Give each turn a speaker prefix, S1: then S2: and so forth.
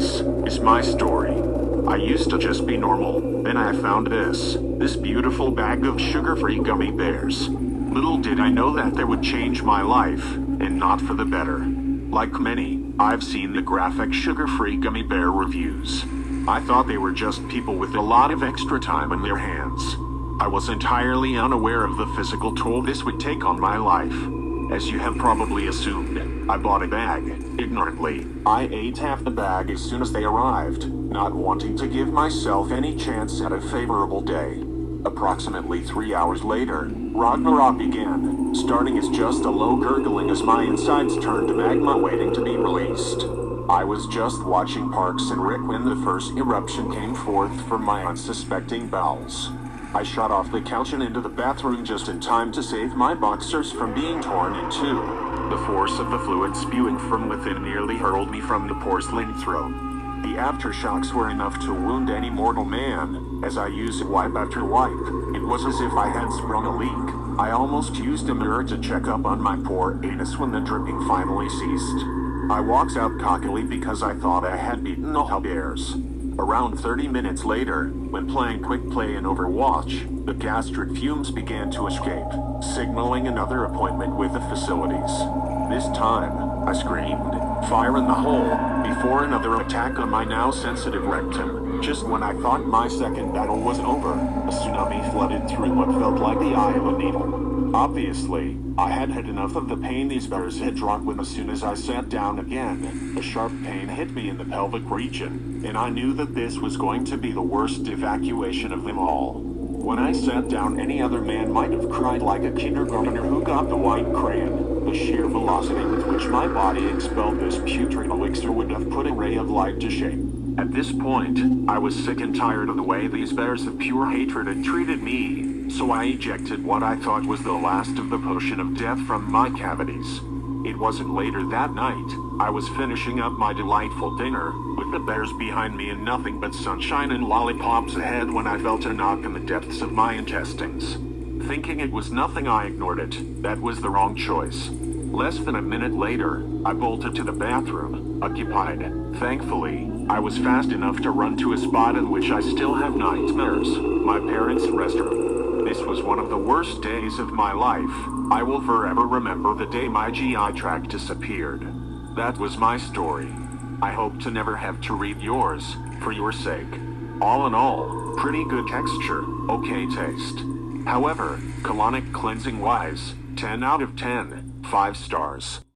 S1: This is my story. I used to just be normal, then I found this beautiful bag of sugar-free gummy bears. Little did I know that they would change my life, and not for the better. Like many, I've seen the graphic sugar-free gummy bear reviews. I thought they were just people with a lot of extra time on their hands. I was entirely unaware of the physical toll this would take on my life. As you have probably assumed, I bought a bag, ignorantly. I ate half the bag as soon as they arrived, not wanting to give myself any chance at a favorable day. Approximately 3 hours later, Ragnarok began, starting as just a low gurgling as my insides turned to magma waiting to be released. I was just watching Parks and Rec when the first eruption came forth from my unsuspecting bowels. I shot off the couch and into the bathroom just in time to save my boxers from being torn in two. The force of the fluid spewing from within nearly hurled me from the porcelain throne. The aftershocks were enough to wound any mortal man, as I used wipe after wipe. It was as if I had sprung a leak. I almost used a mirror to check up on my poor anus when the dripping finally ceased. I walked out cockily because I thought I had beaten all bears. Around 30 minutes later, when playing quick play in Overwatch, the gastric fumes began to escape, signaling another appointment with the facilities. This time, I screamed, "Fire in the hole," before another attack on my now sensitive rectum. Just when I thought my second battle was over, a tsunami flooded through what felt like the eye of a needle. Obviously, I had had enough of the pain these bears had brought when as soon as I sat down again, a sharp pain hit me in the pelvic region, and I knew that this was going to be the worst evacuation of them all. When I sat down, any other man might have cried like a kindergartner who got the white crayon. The sheer velocity with which my body expelled this putrid elixir would have put a ray of light to shame. At this point, I was sick and tired of the way these bears of pure hatred had treated me, so I ejected what I thought was the last of the potion of death from my cavities. It wasn't later that night. I was finishing up my delightful dinner, with the bears behind me and nothing but sunshine and lollipops ahead when I felt a knock in the depths of my intestines. Thinking it was nothing, I ignored it. That was the wrong choice. Less than a minute later, I bolted to the bathroom, occupied. Thankfully, I was fast enough to run to a spot in which I still have nightmares, my parents' restroom. This was one of the worst days of my life. I will forever remember the day my GI tract disappeared. That was my story. I hope to never have to read yours, for your sake. All in all, pretty good texture, okay taste. However, colonic cleansing wise, 10 out of 10, 5 stars.